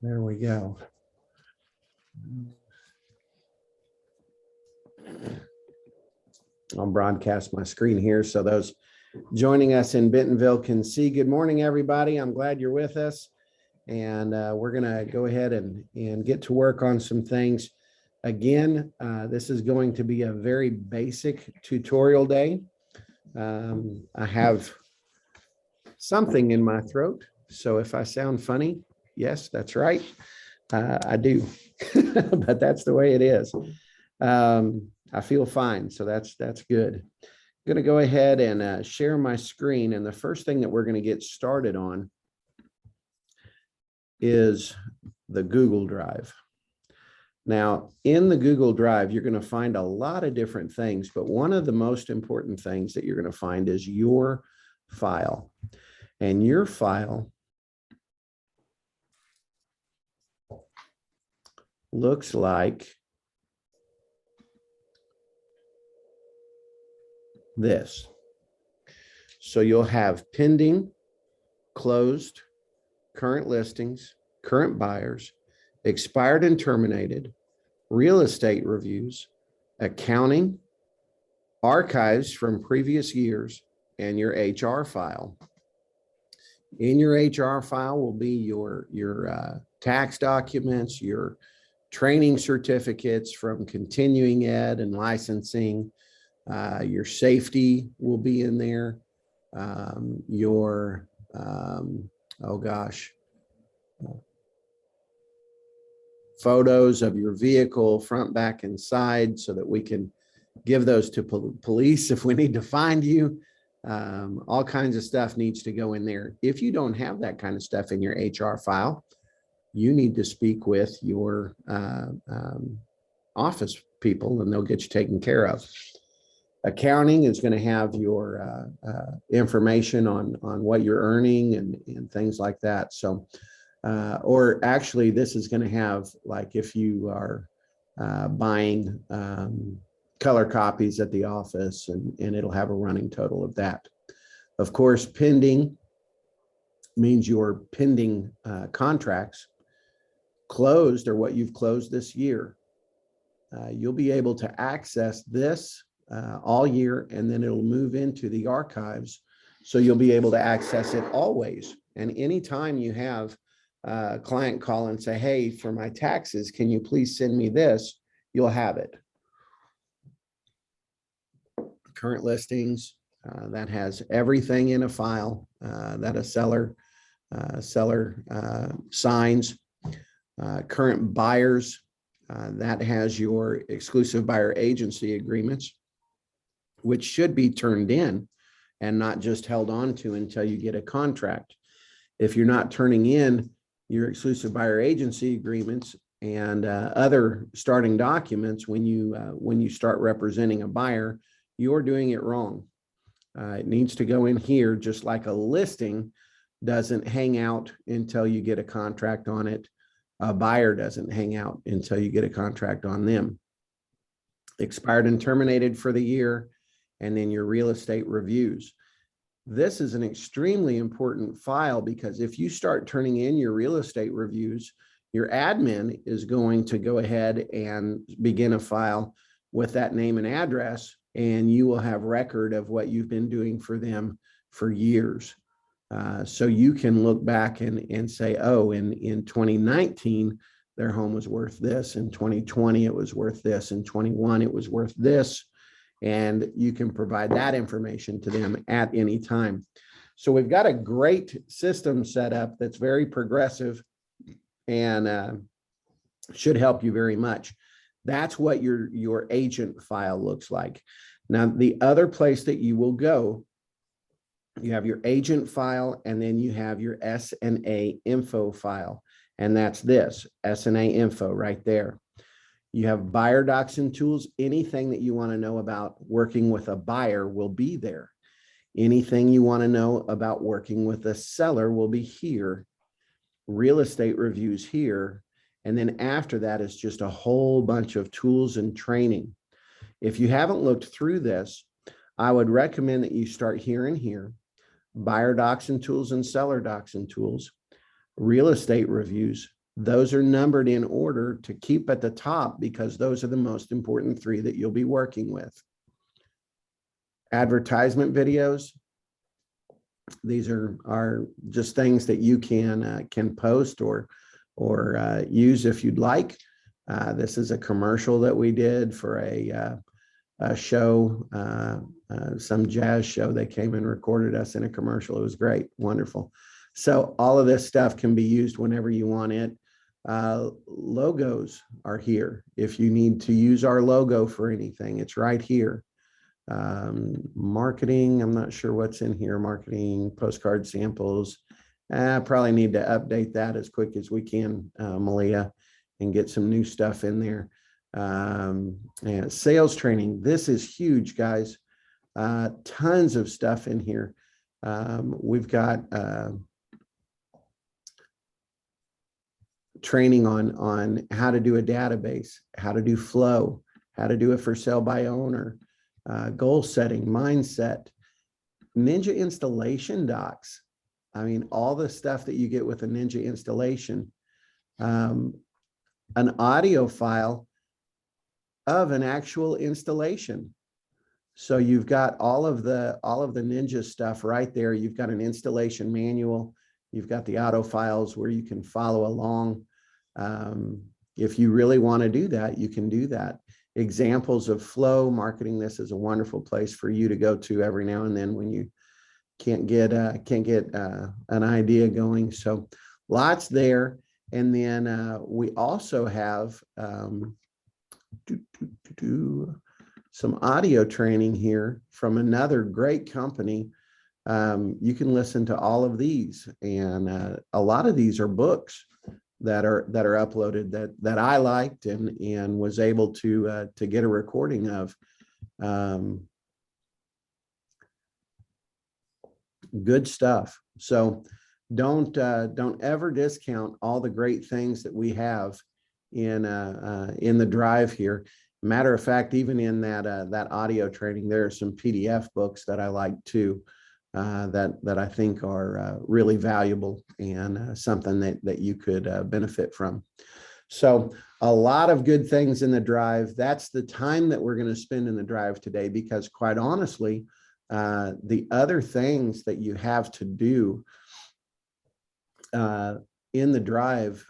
There we go. I'll broadcast my screen here so those joining us in Bentonville can see. Good morning, everybody. I'm glad you're with us. And we're going to go ahead and get to work on some things. Again, this is going to be a very basic tutorial day. I have something in my throat, so if I sound funny, yes, that's right. I do, but that's the way it is. I feel fine, so that's good. I'm going to go ahead and share my screen, and the first thing that we're going to get started on is the Google Drive. Now, in the Google Drive, you're going to find a lot of different things, but one of the most important things that you're going to find is your file. And your file looks like this. So you'll have pending, closed, current listings, current buyers, expired and terminated, real estate reviews, accounting, archives from previous years, and your HR file. In your HR file will be your tax documents, your training certificates from continuing ed and licensing. Your safety will be in there. Photos of your vehicle, front, back, and side, so that we can give those to police if we need to find you. All kinds of stuff needs to go in there. If you don't have that kind of stuff in your HR file, you need to speak with your office people, and they'll get you taken care of. Accounting is going to have your information on what you're earning and things like that. So, or actually, this is going to have, like, if you are buying color copies at the office, and it'll have a running total of that. Of course, pending means your pending contracts. Closed are what you've closed this year. You'll be able to access this all year, and then it'll move into the archives. So you'll be able to access it always. And anytime you have a client call and say, hey, for my taxes, can you please send me this? You'll have it. Current listings, that has everything in a file that a seller signs. Current buyers, that has your exclusive buyer agency agreements, which should be turned in and not just held on to until you get a contract. If you're not turning in your exclusive buyer agency agreements and other starting documents when you start representing a buyer, you're doing it wrong. It needs to go in here, just like a listing doesn't hang out until you get a contract on it. A buyer doesn't hang out until you get a contract on them. Expired and terminated for the year, and then your real estate reviews. This is an extremely important file, because if you start turning in your real estate reviews, your admin is going to go ahead and begin a file with that name and address, and you will have record of what you've been doing for them for years. So you can look back and say, oh, in 2019, their home was worth this. In 2020, it was worth this. In 21, it was worth this. And you can provide that information to them at any time. So we've got a great system set up that's very progressive and should help you very much. That's what your agent file looks like. Now, the other place that you will go, you have your agent file, and then you have your S&A info file. And that's this, S&A info right there. You have buyer docs and tools. Anything that you want to know about working with a buyer will be there. Anything you want to know about working with a seller will be here. Real estate reviews here. And then after that is just a whole bunch of tools and training. If you haven't looked through this, I would recommend that you start here and here. Buyer docs and tools and seller docs and tools, real estate reviews, Those are numbered in order to keep at the top because those are the most important 3 that you'll be working with. Advertisement videos. These are just things that you can post or use if you'd like. This is a commercial that we did for a show, some jazz show. They came and recorded us in a commercial. It was great, wonderful. So all of this stuff can be used whenever you want it. Logos are here. If you need to use our logo for anything, it's right here. Marketing, I'm not sure what's in here. Marketing, postcard samples. Probably need to update that as quick as we can, Malia, and get some new stuff in there. And sales training. This is huge, guys. Tons of stuff in here. We've got training on how to do a database, how to do flow, how to do it for sale by owner, goal setting, mindset, Ninja installation docs. I mean, all the stuff that you get with a Ninja installation, an audio file of an actual installation. So you've got all of the Ninja stuff right there. You've got an installation manual. You've got the auto files where you can follow along. If you really want to do that, you can do that. Examples of flow marketing. This is a wonderful place for you to go to every now and then when you can't get an idea going. So lots there. And then we also have some audio training here from another great company. You can listen to all of these, and a lot of these are books that are uploaded that I liked and was able to get a recording of. Good stuff. So don't ever discount all the great things that we have in the drive here. Matter of fact, even in that audio training, there are some PDF books that I like too, that I think are really valuable and something that you could benefit from. So a lot of good things in the drive. That's the time that we're going to spend in the drive today, because quite honestly, the other things that you have to do in the drive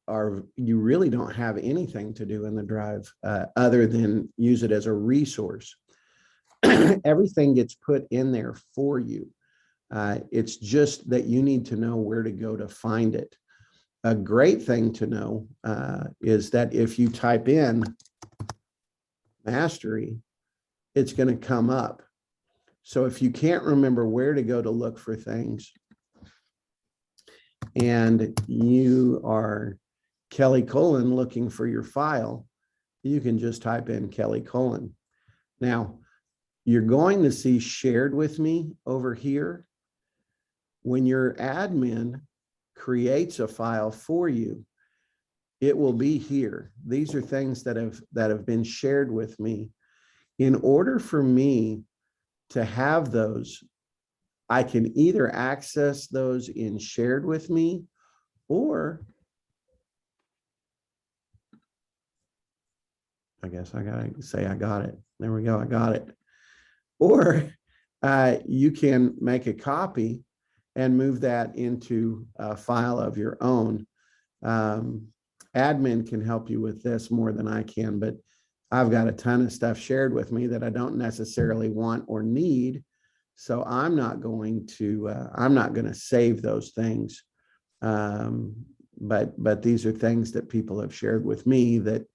are, you really don't have anything to do in the drive other than use it as a resource. Everything gets put in there for you. It's just that you need to know where to go to find it. A great thing to know is that if you type in mastery, it's going to come up. So if you can't remember where to go to look for things, and you are Kelly Colon looking for your file, you can just type in Kelly Colon. Now, you're going to see shared with me over here. When your admin creates a file for you, it will be here. These are things that have been shared with me. In order for me to have those, I can either access those in shared with me, or I guess I gotta say I got it. There we go, I got it. Or you can make a copy and move that into a file of your own. Admin can help you with this more than I can, but I've got a ton of stuff shared with me that I don't necessarily want or need. So I'm not going to save those things. But these are things that people have shared with me that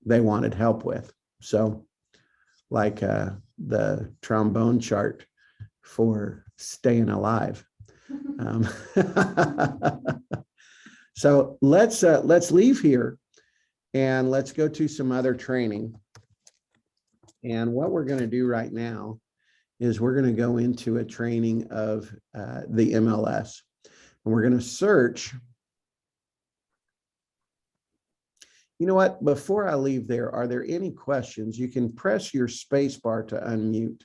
they wanted help with. So like the trombone chart for staying alive. So let's leave here and let's go to some other training. And what we're going to do right now is we're going to go into a training of the MLS, and we're going to search. You know what? Before I leave there, are there any questions? You can press your space bar to unmute.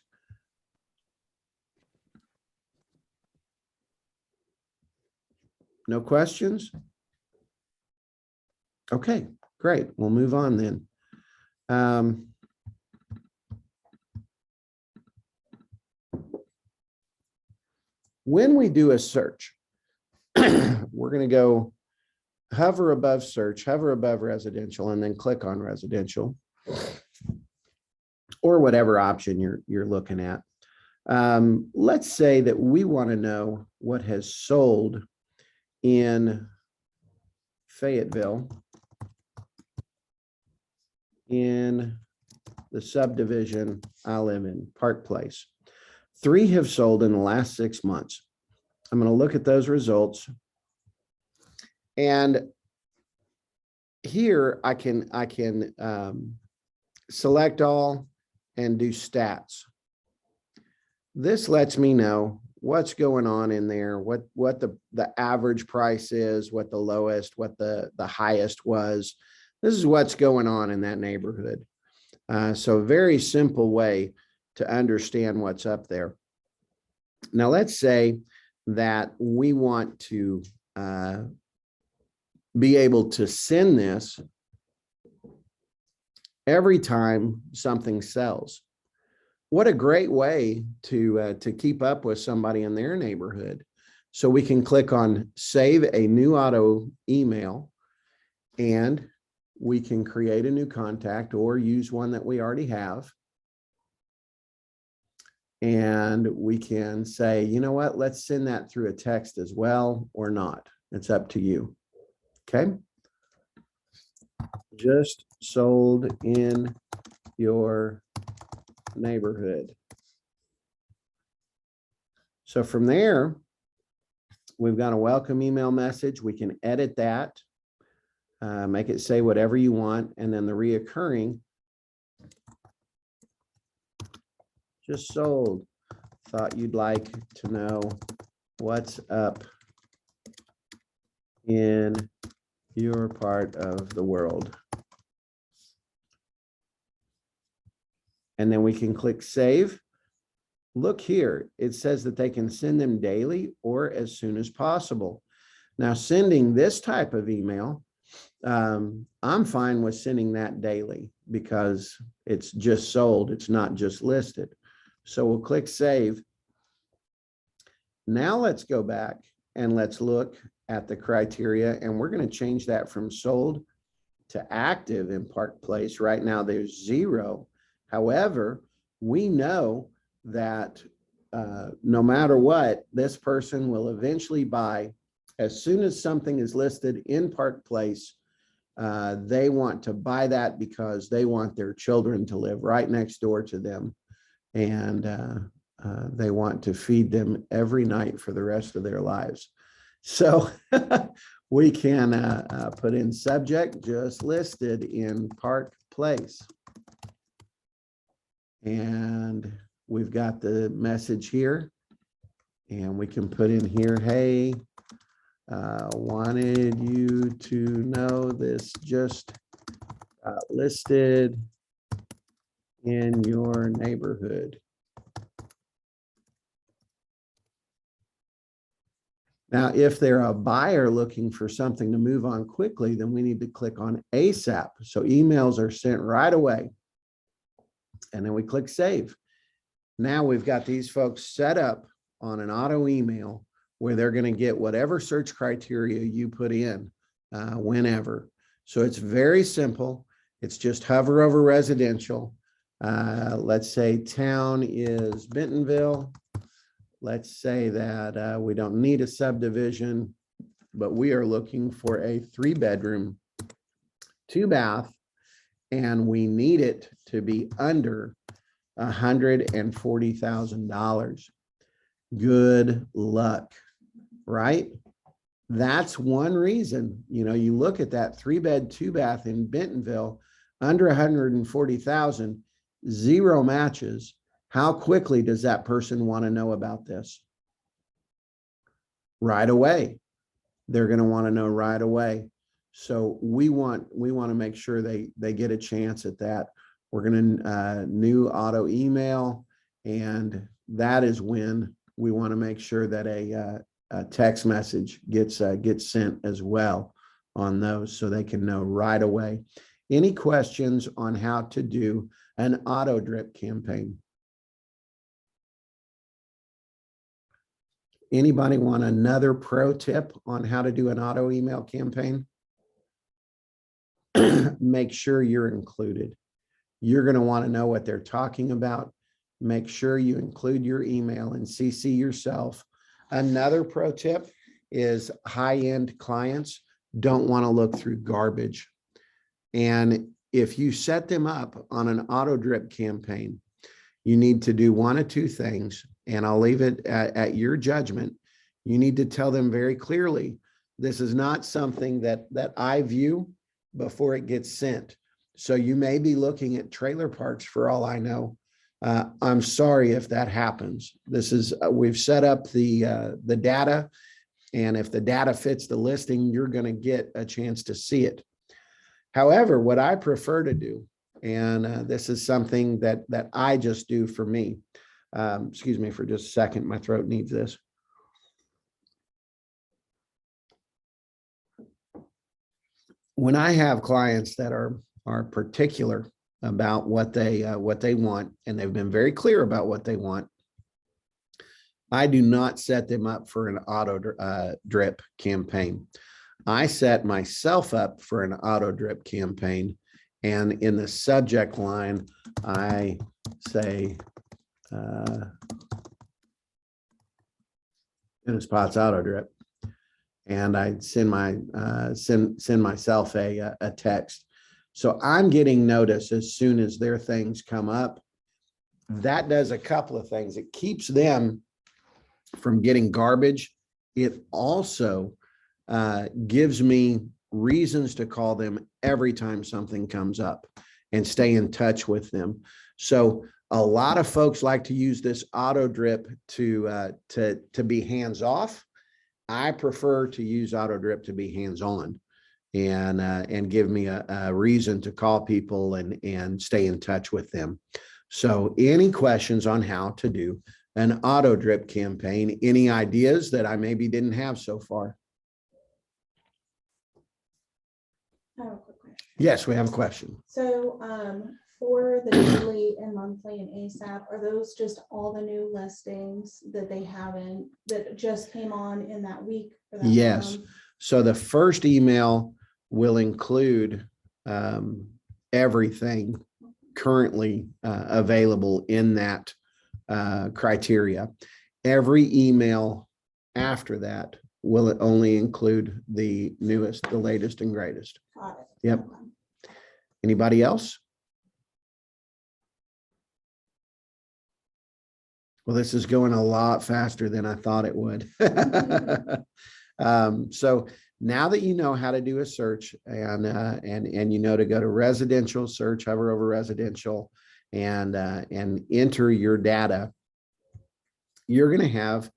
No questions? Okay, great. We'll move on then. When we do a search, we're going to go hover above search, hover above residential, and then click on residential or whatever option you're looking at. Let's say that we want to know what has sold in Fayetteville in the subdivision I live in, Park Place. 3 have sold in the last 6 months. I'm going to look at those results. And here I can select all and do stats. This lets me know what's going on in there, what the average price is, what the lowest, what the highest was. This is what's going on in that neighborhood. So a very simple way to understand what's up there. Now, let's say that we want to be able to send this every time something sells. What a great way to keep up with somebody in their neighborhood. So we can click on Save a New Auto Email, and we can create a new contact or use one that we already have. And we can say, you know what, let's send that through a text as well or not. It's up to you. Okay. Just sold in your neighborhood. So from there, we've got a welcome email message. We can edit that, make it say whatever you want. And then the reoccurring, just sold. Thought you'd like to know what's up in your part of the world. And then we can click save. Look here, it says that they can send them daily or as soon as possible. Now, sending this type of email, I'm fine with sending that daily because it's just sold. It's not just listed. So we'll click save. Now let's go back and let's look at the criteria, and we're going to change that from sold to active in Park Place. Right now there's 0. However, we know that no matter what, this person will eventually buy. As soon as something is listed in Park Place, they want to buy that because they want their children to live right next door to them. And they want to feed them every night for the rest of their lives. So we can put in subject just listed in Park Place. And we've got the message here. And we can put in here, hey, wanted you to know this just listed in your neighborhood. Now, if they're a buyer looking for something to move on quickly, then we need to click on ASAP. So emails are sent right away. And then we click save. Now we've got these folks set up on an auto email where they're going to get whatever search criteria you put in whenever. So it's very simple. It's just hover over residential. Let's say town is Bentonville. Let's say that we don't need a subdivision, but we are looking for a 3-bedroom, 2-bath, and we need it to be under $140,000. Good luck, right? That's one reason, you know, you look at that 3-bed, 2-bath in Bentonville, under 140,000, 0 matches. How quickly does that person want to know about this? Right away. They're going to want to know right away. So we want to make sure they get a chance at that. We're going to new auto email, and that is when we want to make sure that a text message gets sent as well. on those so they can know right away. Any questions on how to do an auto drip campaign? Anybody want another pro tip on how to do an auto email campaign? Make sure you're included. You're going to want to know what they're talking about. Make sure you include your email and CC yourself. Another pro tip is high-end clients don't want to look through garbage. And if you set them up on an auto drip campaign, you need to do one of two things, and I'll leave it at your judgment. You need to tell them very clearly, this is not something that I view before it gets sent. So you may be looking at trailer parks for all I know. I'm sorry if that happens. This is, we've set up the data, and if the data fits the listing, you're going to get a chance to see it. However, what I prefer to do, and this is something that I just do for me. Excuse me for just a second. My throat needs this. When I have clients that are particular about what they want, and they've been very clear about what they want, I do not set them up for an auto drip campaign. I set myself up for an auto drip campaign, and in the subject line, I say, Dennis Potts auto drip, and I send myself a text. So I'm getting notice as soon as their things come up. That does a couple of things. It keeps them from getting garbage. It also gives me reasons to call them every time something comes up and stay in touch with them. So a lot of folks like to use this auto drip to be hands off. I prefer to use auto drip to be hands on, and give me a reason to call people and stay in touch with them. So any questions on how to do an auto drip campaign? Any ideas that I maybe didn't have so far? I have a quick question. Yes, we have a question. So for the daily and monthly and ASAP, are those just all the new listings that they haven't, that just came on in that week? Or that Yes. month? So the first email will include everything currently available in that criteria. Every email after that will only include the newest, the latest and greatest. Got it. Yep. Okay. Anybody else? Well, this is going a lot faster than I thought it would. So now that you know how to do a search, and you know to go to residential search, hover over residential, and enter your data, you're going to have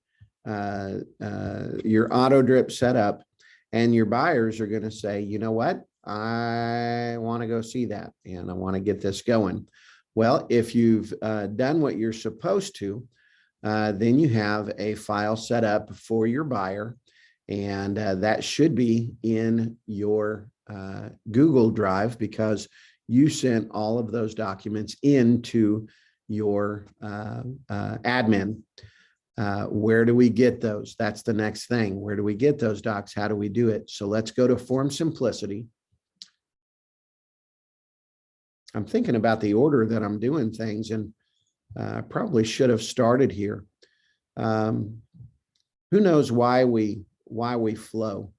your auto drip set up, and your buyers are going to say, you know what, I want to go see that, and I want to get this going. Well, if you've done what you're supposed to, then you have a file set up for your buyer, and that should be in your Google Drive, because you sent all of those documents into your admin. Where do we get those? That's the next thing. Where do we get those docs? How do we do it? So let's go to Form Simplicity. I'm thinking about the order that I'm doing things, and I probably should have started here. Who knows why we flow?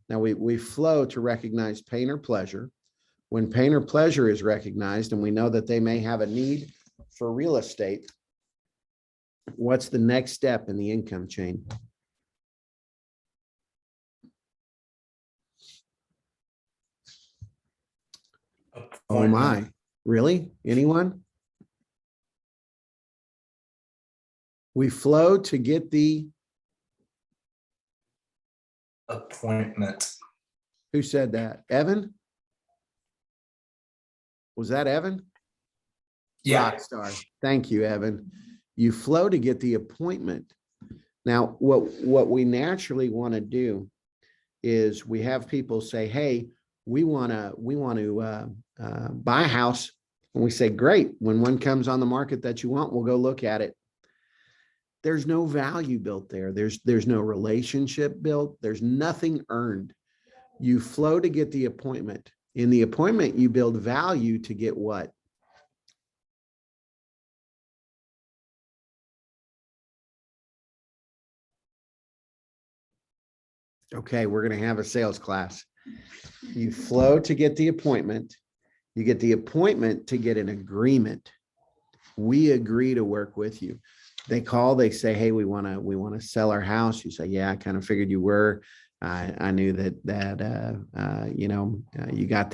Now we flow to recognize pain or pleasure. When pain or pleasure is recognized, and we know that they may have a need for real estate, what's the next step in the income chain? Oh my, really? Anyone? We flow to get the appointment. Who said that? Evan? Was that Evan? Yeah. Rockstar. Thank you, Evan. You flow to get the appointment. Now, what we naturally want to do is we have people say, hey, we want to buy a house. And we say, great. When one comes on the market that you want, we'll go look at it. There's no value built there. There's no relationship built. There's nothing earned. You flow to get the appointment. In the appointment, you build value to get what? Okay, we're going to have a sales class. You flow to get the appointment. You get the appointment to get an agreement. We agree to work with you. They call, they say, hey, we want to sell our house. You say, yeah, I kind of figured you were. I knew that you got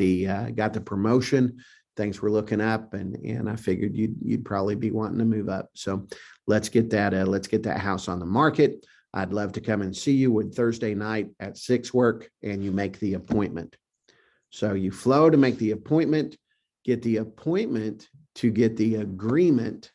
the promotion. Things were looking up, and I figured you'd probably be wanting to move up. So let's get that house on the market. I'd love to come and see you. Would Thursday night at 6 work? And you make the appointment. So you flow to make the appointment, get the appointment to get the agreement.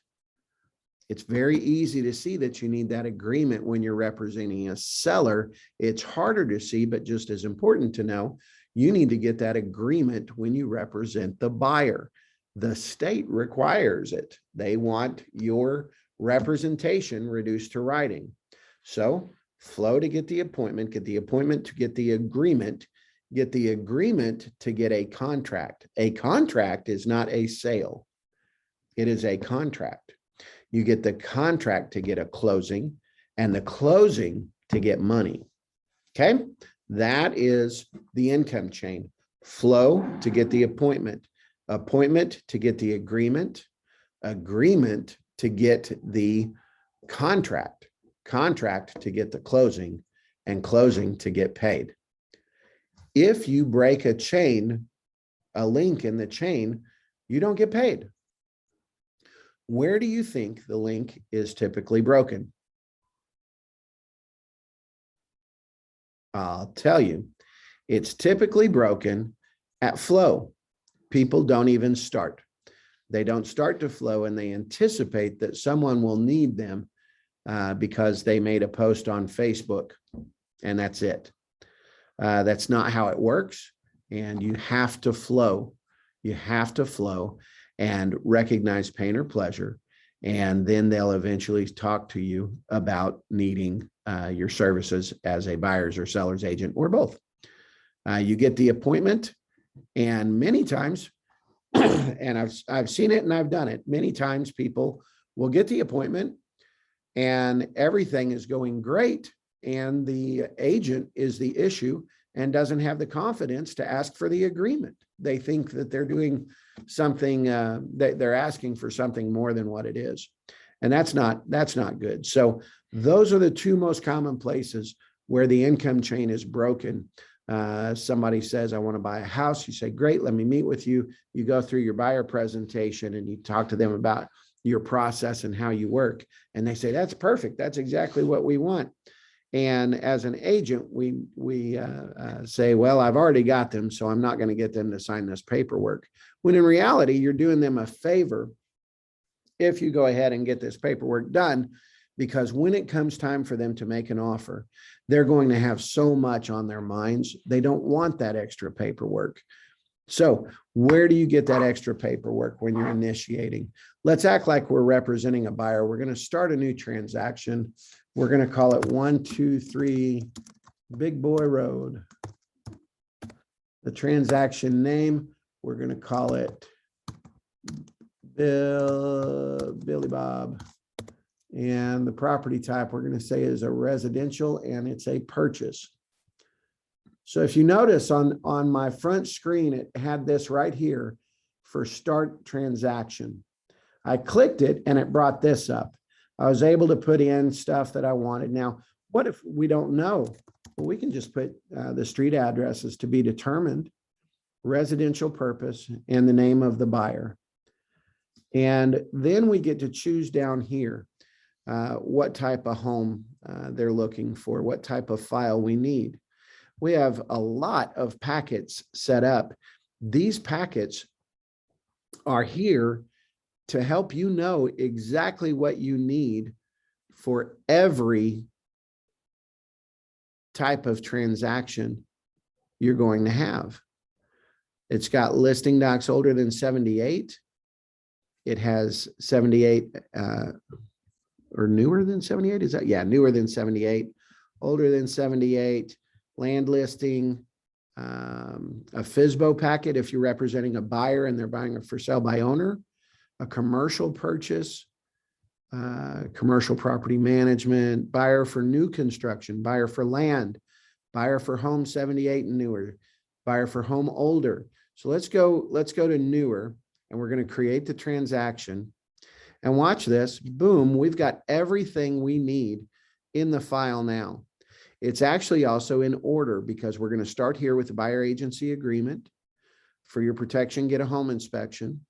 It's very easy to see that you need that agreement when you're representing a seller. It's harder to see, but just as important to know, you need to get that agreement when you represent the buyer. The state requires it. They want your representation reduced to writing. So flow to get the appointment to get the agreement to get a contract. A contract is not a sale. It is a contract. You get the contract to get a closing, and the closing to get money. Okay. That is the income chain. Flow to get the appointment to get the agreement to get the contract to get the closing, and closing to get paid. If you break a link in the chain, you don't get paid. Where do you think the link is typically broken? I'll tell you, it's typically broken at flow. People don't even start. They don't start to flow, and they anticipate that someone will need them because they made a post on Facebook, and that's it. That's not how it works. And you have to flow. You have to flow and recognize pain or pleasure. And then they'll eventually talk to you about needing your services as a buyer's or seller's agent, or both. You get the appointment, and many times, and I've seen it and I've done it, many times people will get the appointment and everything is going great, and the agent is the issue and doesn't have the confidence to ask for the agreement. They think that they're doing something, that they're asking for something more than what it is. And that's not good. So those are the two most common places where the income chain is broken. Somebody says, I want to buy a house. You say, great, let me meet with you. You go through your buyer presentation and you talk to them about your process and how you work. And they say, that's perfect. That's exactly what we want. And as an agent, we say, well, I've already got them, so I'm not going to get them to sign this paperwork. When in reality, you're doing them a favor if you go ahead and get this paperwork done, because when it comes time for them to make an offer, they're going to have so much on their minds. They don't want that extra paperwork. So where do you get that extra paperwork when you're initiating? Let's act like we're representing a buyer. We're going to start a new transaction. We're going to call it 123 Big Boy Road. The transaction name, we're going to call it Billy Bob. And the property type we're going to say is a residential, and it's a purchase. So if you notice on my front screen, it had this right here for start transaction. I clicked it and it brought this up. I was able to put in stuff that I wanted. Now, what if we don't know? Well, we can just put the street addresses to be determined, residential purpose, and the name of the buyer. And then we get to choose down here what type of home they're looking for, what type of file we need. We have a lot of packets set up. These packets are here to help you know exactly what you need for every type of transaction you're going to have. It's got listing docs older than 78. It has 78 or newer than 78. Is that? Yeah, newer than 78, older than 78, land listing, a FSBO packet if you're representing a buyer and they're buying a for sale by owner, a commercial purchase, commercial property management, buyer for new construction, buyer for land, buyer for home 78 and newer, buyer for home older. So let's go to newer, and we're going to create the transaction. And watch this, boom, we've got everything we need in the file now. It's actually also in order because we're going to start here with the buyer agency agreement. For your protection, get a home inspection,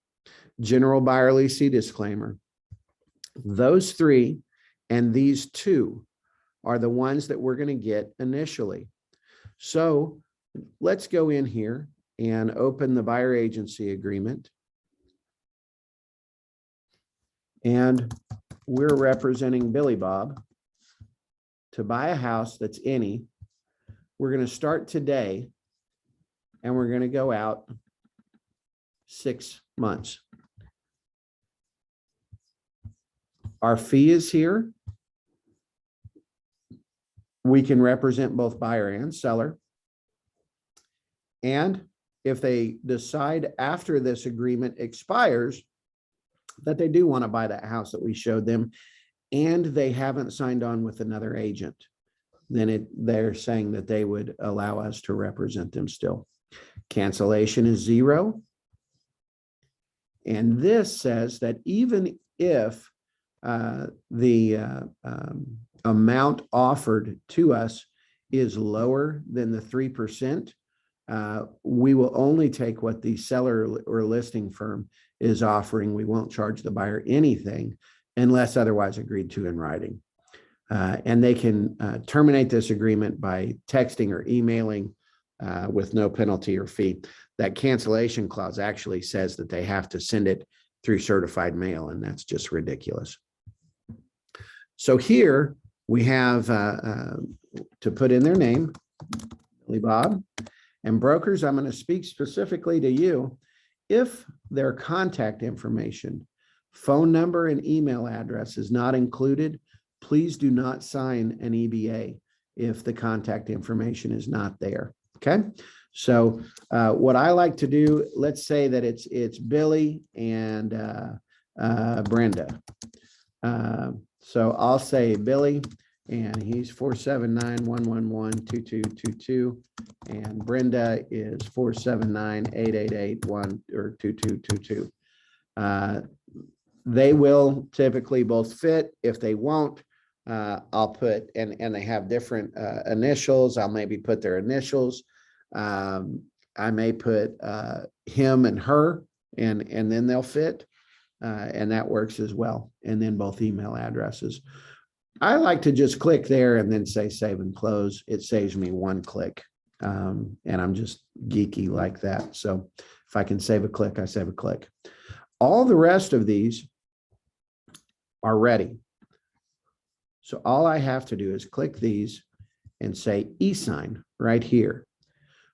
general buyer leasing disclaimer. Those three and these two are the ones that we're going to get initially. So let's go in here and open the buyer agency agreement. And we're representing Billy Bob to buy a house that's any. We're going to start today and we're going to go out 6 months. Our fee is here. We can represent both buyer and seller. And if they decide after this agreement expires that they do want to buy that house that we showed them and they haven't signed on with another agent, then they're saying that they would allow us to represent them still. Cancellation is 0. And this says that even if the amount offered to us is lower than the 3%, we will only take what the seller or listing firm is offering. We won't charge the buyer anything unless otherwise agreed to in writing. And they can terminate this agreement by texting or emailing with no penalty or fee. That cancellation clause actually says that they have to send it through certified mail, and that's just ridiculous. So here we have to put in their name, Billy Bob. And brokers, I'm going to speak specifically to you. If their contact information, phone number, and email address is not included, please do not sign an EBA if the contact information is not there. Okay. So what I like to do, let's say that it's Billy and Brenda. So I'll say Billy, and he's 479-111-2222, and Brenda is 479-888-1 or 2222. They will typically both fit. If they won't, I'll put, and they have different initials, I'll maybe put their initials. I may put him and her, and then they'll fit, and that works as well. And then both email addresses. I like to just click there and then say save and close. It saves me one click, and I'm just geeky like that. So if I can save a click, I save a click. All the rest of these are ready. So all I have to do is click these and say e-sign right here.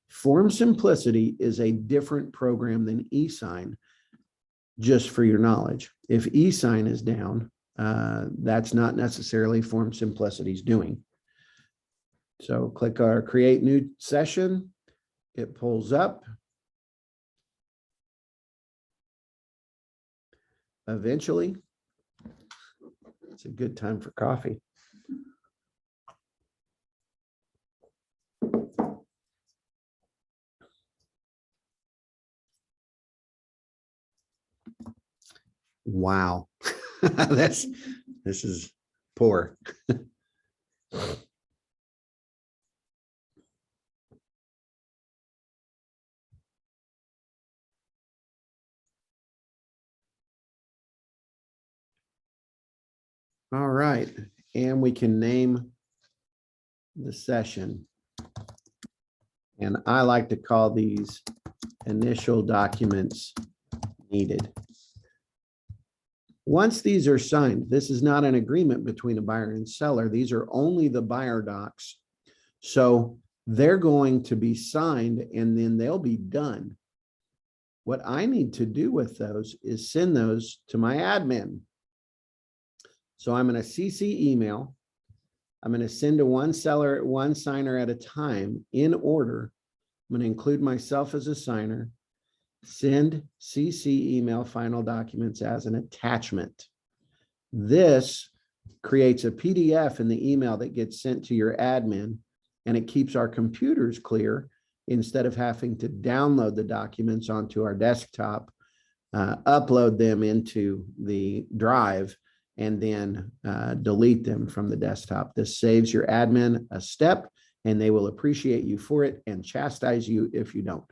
Form Simplicity is a different program than e-sign, just for your knowledge. If e-sign is down, that's not necessarily Form Simplicity's doing. So click our create new session. It pulls up. Eventually, it's a good time for coffee. Wow. This is poor. All right, and we can name the session. And I like to call these initial documents needed. Once these are signed, this is not an agreement between a buyer and seller. These are only the buyer docs. So They're going to be signed and then they'll be done. What I need to do with those is send those to my admin. So I'm going to CC email. I'm going to send to one seller, one signer at a time in order. I'm going to include myself as a signer, send CC email final documents as an attachment. This creates a PDF in the email that gets sent to your admin, and it keeps our computers clear instead of having to download the documents onto our desktop, upload them into the drive, and then delete them from the desktop. This saves your admin a step, and they will appreciate you for it and chastise you if you don't.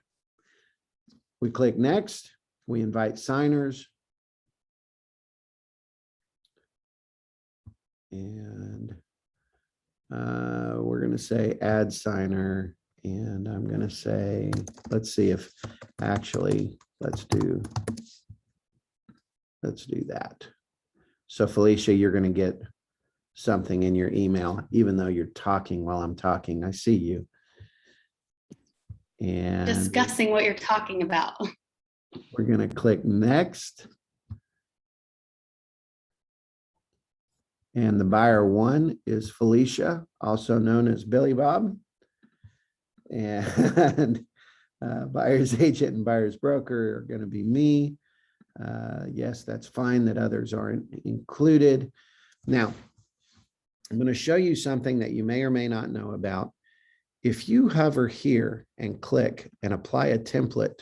We click next. We invite signers. And we're going to say add signer. And I'm going to say, let's see if actually, let's do that. So Felicia, you're going to get something in your email, even though you're talking while I'm talking. I see you. And Discussing what you're talking about. we're going to click next. And the buyer one is Felicia, also known as Billy Bob. And buyer's agent and buyer's broker are going to be me. Yes, that's fine that others aren't included. Now, I'm going to show you something that you may or may not know about. If you hover here and click and apply a template,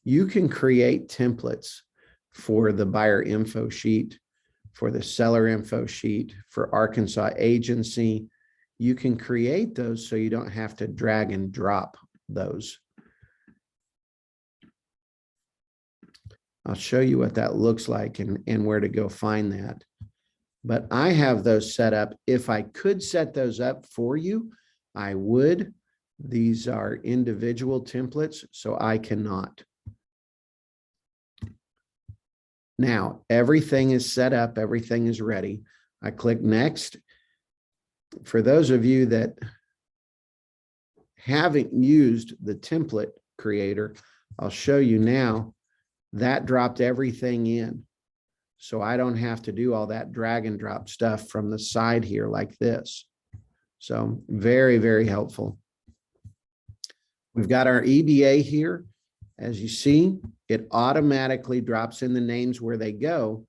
you can create templates for the buyer info sheet, for the seller info sheet, for Arkansas agency. You can create those so you don't have to drag and drop those. I'll show you what that looks like and where to go find that. But I have those set up. If I could set those up for you, I would. These are individual templates, so I cannot. Now, everything is set up. Everything is ready. I click next. For those of you that haven't used the template creator, I'll show you now. That dropped everything in. So I don't have to do all that drag and drop stuff from the side here like this. So very, very helpful. We've got our EBA here. As you see, it automatically drops in the names where they go.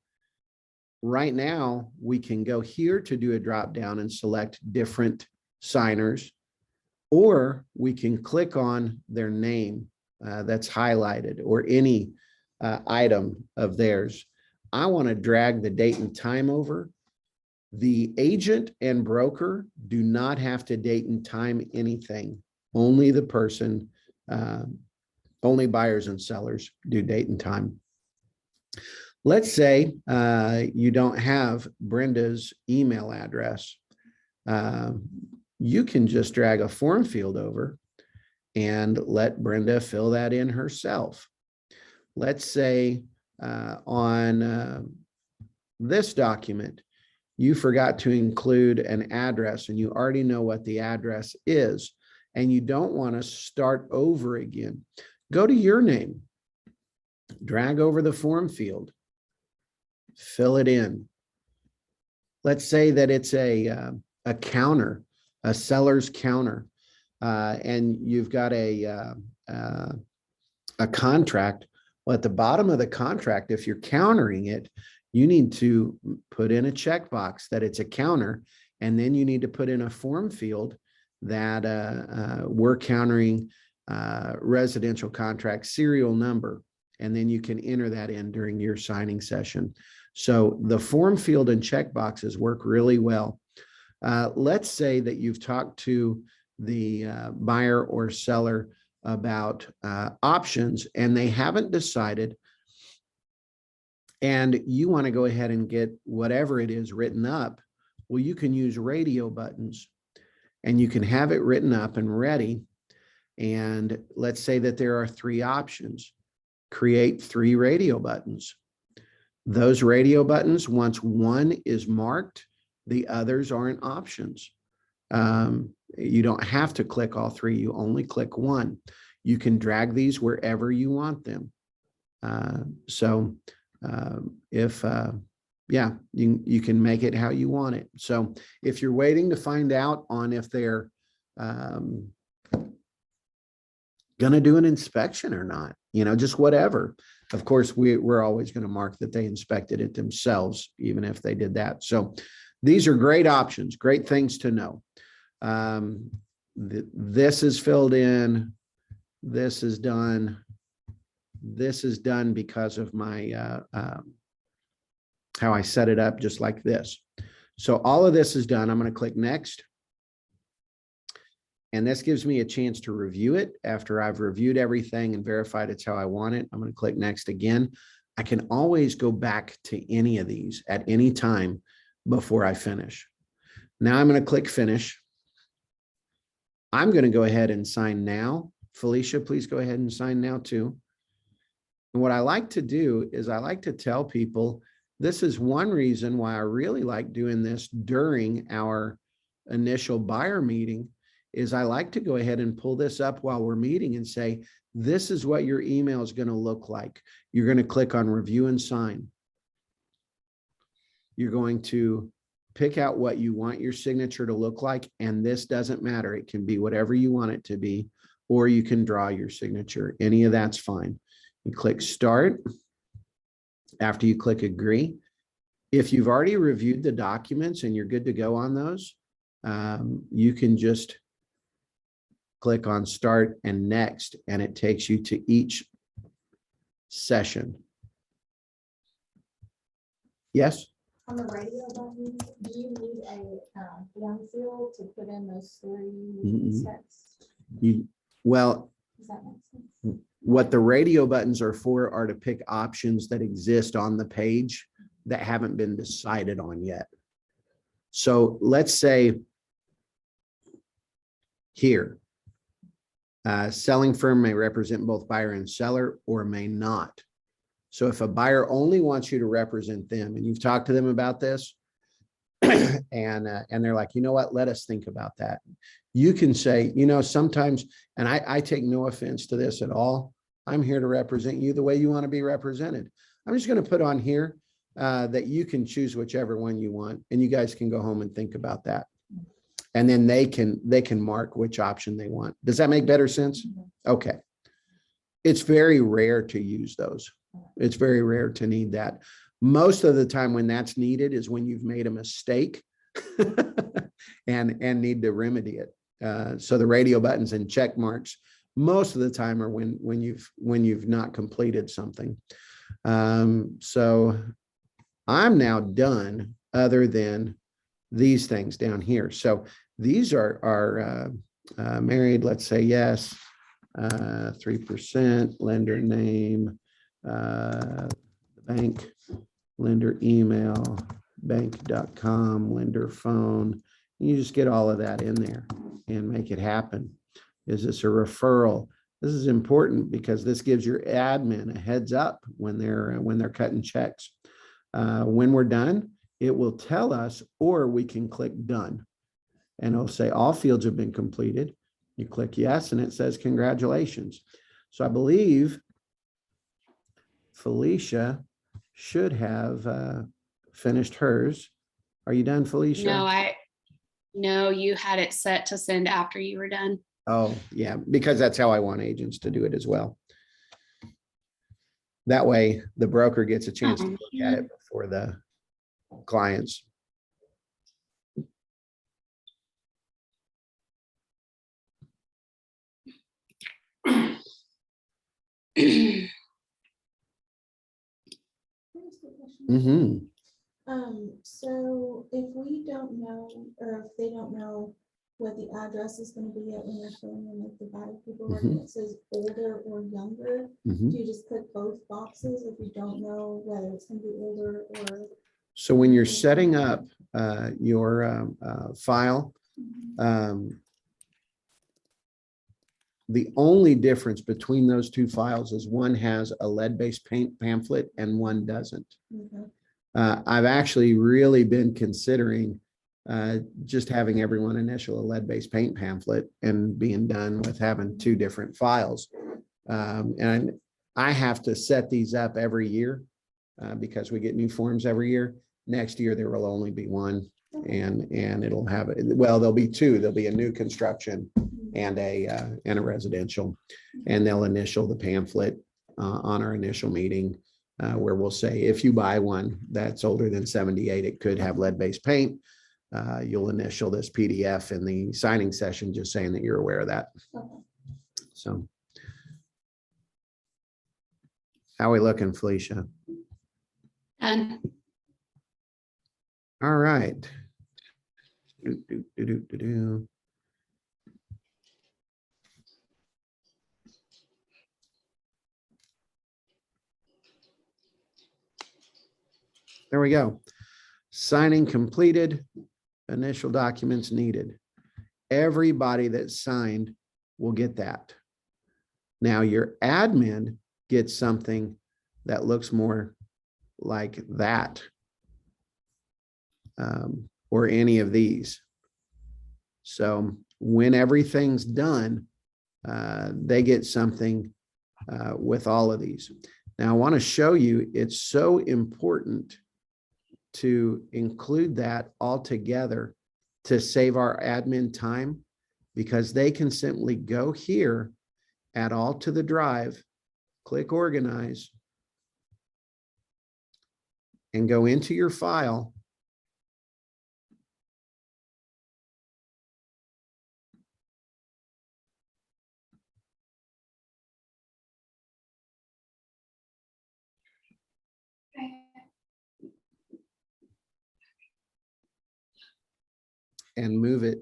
Right now, we can go here to do a drop down and select different signers, or we can click on their name that's highlighted or any item of theirs. I want to drag the date and time over. The agent and broker do not have to date and time anything. Only the person, only buyers and sellers do date and time. Let's say you don't have Brenda's email address. You can just drag a form field over and let Brenda fill that in herself. Let's say on this document, you forgot to include an address and you already know what the address is and you don't want to start over again. Go to your name, drag over the form field, fill it in. Let's say that it's a counter, a seller's counter, and you've got a contract. Well, at the bottom of the contract, if you're countering it, you need to put in a checkbox that it's a counter, and then you need to put in a form field that we're countering residential contract serial number, and then you can enter that in during your signing session. So the form field and checkboxes work really well. Let's say that you've talked to the buyer or seller about options and they haven't decided, and you want to go ahead and get whatever it is written up. Well, you can use radio buttons and you can have it written up and ready. And let's say that there are 3 options. Create 3 radio buttons. Those radio buttons, once one is marked, the others aren't options. You don't have to click all three. You only click one. You can drag these wherever you want them. Yeah, you can make it how you want it. So if you're waiting to find out on if they're going to do an inspection or not, just whatever. Of course, we're always going to mark that they inspected it themselves, even if they did that. So these are great options, great things to know. This is filled in. This is done. This is done because of my how I set it up, just like this. So all of this is done. I'm going to click next. And this gives me a chance to review it after I've reviewed everything and verified it's how I want it. I'm going to click next again. I can always go back to any of these at any time before I finish. Now I'm going to click finish. I'm going to go ahead and sign now. Felicia, please go ahead and sign now too. And what I like to do is I like to tell people, this is one reason why I really like doing this during our initial buyer meeting, is I like to go ahead and pull this up while we're meeting and say, this is what your email is going to look like. You're going to click on review and sign. You're going to pick out what you want your signature to look like. And this doesn't matter. It can be whatever you want it to be, or you can draw your signature. Any of that's fine. You click start. After you click agree, if you've already reviewed the documents and you're good to go on those, you can just click on start and next, and it takes you to each session. Yes? On the radio button, do you need a form field to put in those three steps? Well, Does that make sense? what the radio buttons are for are to pick options that exist on the page that haven't been decided on yet. So let's say here, selling firm may represent both buyer and seller or may not. So if a buyer only wants you to represent them and you've talked to them about this and they're like, you know what, let us think about that. You can say, sometimes, and I take no offense to this at all. I'm here to represent you the way you want to be represented. I'm just going to put on here that you can choose whichever one you want, and you guys can go home and think about that. And then they can mark which option they want. Does that make better sense? Okay. It's very rare to use those. It's very rare to need that. Most of the time when that's needed is when you've made a mistake and need to remedy it. So the radio buttons and check marks most of the time are when you've not completed something. So I'm now done other than these things down here. So these are married, let's say yes, 3%, lender name, bank, lender email, bank.com, lender phone. You just get all of that in there and make it happen. Is this a referral? This is important because this gives your admin a heads up when they're cutting checks. When we're done, it will tell us, or we can click done. And it'll say all fields have been completed. You click yes, and it says congratulations. So I believe Felicia should have finished hers. Are you done, Felicia? No, you had it set to send after you were done. Oh, yeah, because that's how I want agents to do it as well. That way, the broker gets a chance to look at it before the clients. Mm-hmm. So if we don't know, or if they don't know what the address is going to be at when they're filling in like the buyer paperwork, and it says older or younger, Mm-hmm. do you just click both boxes if you don't know whether it's going to be older or? So when you're setting up your file, the only difference between those two files is one has a lead-based paint pamphlet and one doesn't. Okay. I've actually really been considering just having everyone initial a lead-based paint pamphlet and being done with having two different files. And I have to set these up every year because we get new forms every year. Next year, there will only be one, and it'll have, well, there'll be two. There'll be a new construction and a residential, and they'll initial the pamphlet on our initial meeting, where we'll say, if you buy one that's older than 78, it could have lead-based paint. You'll initial this PDF in the signing session, just saying that you're aware of that. So how are we looking, Felicia? And All right. Do. There we go. Signing completed, initial documents needed. Everybody that signed will get that. Now your admin gets something that looks more like that, or any of these. So when everything's done, they get something with all of these. Now I want to show you, it's so important to include that all together to save our admin time, because they can simply go here, add all to the drive, click organize, and go into your file. And move it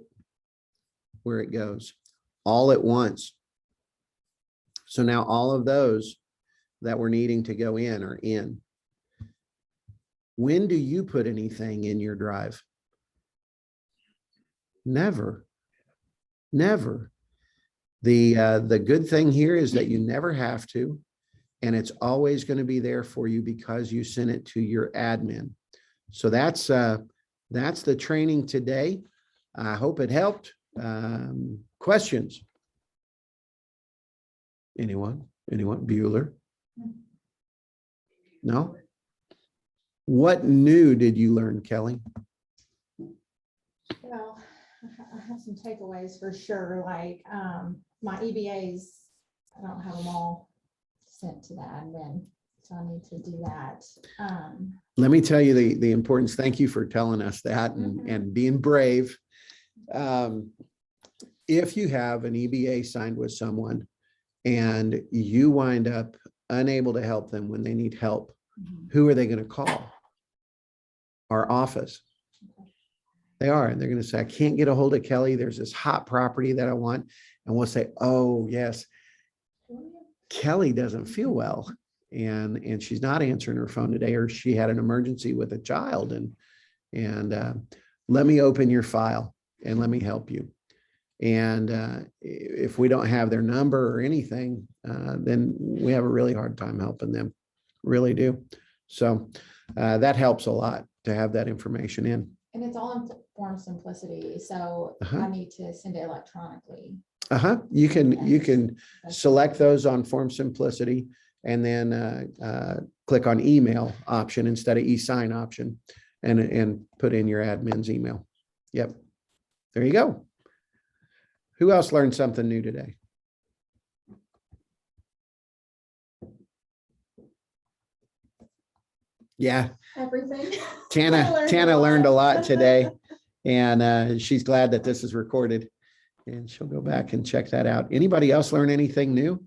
where it goes all at once. So now all of those that we're needing to go in are in. When do you put anything in your drive? Never, never. The good thing here is that you never have to, and it's always going to be there for you because you sent it to your admin. So that's the training today. I hope it helped. Questions? Anyone? Bueller? No? What new did you learn, Kelly? Well, I have some takeaways for sure, like my EBAs, I don't have them all sent to the admin, so I need to do that. Let me tell you the importance. Thank you for telling us that and being brave. If you have an EBA signed with someone and you wind up unable to help them when they need help, who are they going to call? Our office. They are, and they're going to say, I can't get a hold of Kelly. There's this hot property that I want. And we'll say, oh yes, Kelly doesn't feel well. And she's not answering her phone today, or she had an emergency with a child. And let me open your file and let me help you. And if we don't have their number or anything, then we have a really hard time helping them. Really do. So that helps a lot to have that information in. And it's all in form simplicity, so I need to send it electronically. You can select those on form simplicity and then click on email option instead of e-sign option and put in your admin's email. Yep. There you go. Who else learned something new today? Yeah. Everything. Tana learned a lot today, and she's glad that this is recorded, and she'll go back and check that out. Anybody else learn anything new?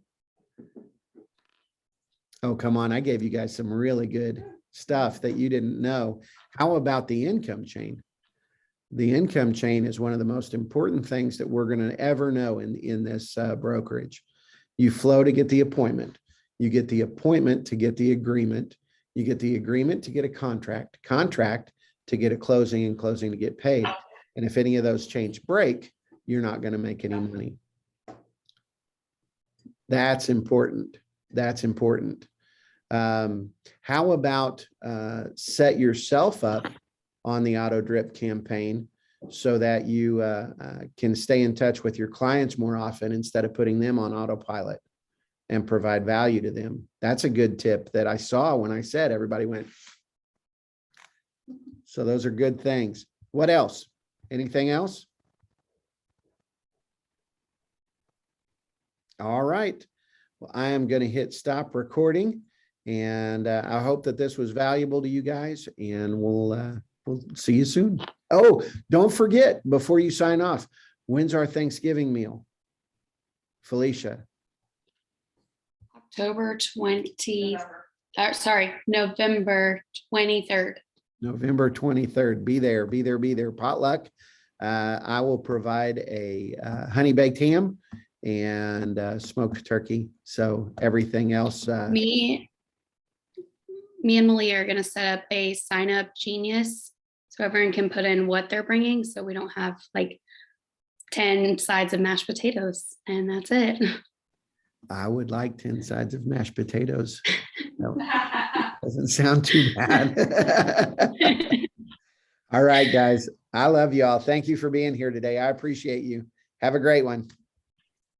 Oh, come on. I gave you guys some really good stuff that you didn't know. How about the income chain? The income chain is one of the most important things that we're going to ever know in this brokerage. You flow to get the appointment. You get the appointment to get the agreement. You get the agreement to get a contract to get a closing, and closing to get paid. And if any of those chains break, you're not going to make any money. That's important. That's important. How about set yourself up on the auto drip campaign so that you can stay in touch with your clients more often instead of putting them on autopilot and provide value to them. That's a good tip that I saw when I said everybody went. So those are good things. What else? Anything else? All right. Well, I am going to hit stop recording, and I hope that this was valuable to you guys, and we'll see you soon. Oh, don't forget, before you sign off, when's our Thanksgiving meal? Felicia. October 20, November 23rd. November 23rd. Be there. Potluck. I will provide a honey baked ham and smoked turkey. So everything else. Me and Malia are going to set up a sign up genius so everyone can put in what they're bringing. So we don't have like 10 sides of mashed potatoes and that's it. I would like 10 sides of mashed potatoes. No, doesn't sound too bad. All right, guys. I love y'all. Thank you for being here today. I appreciate you. Have a great one.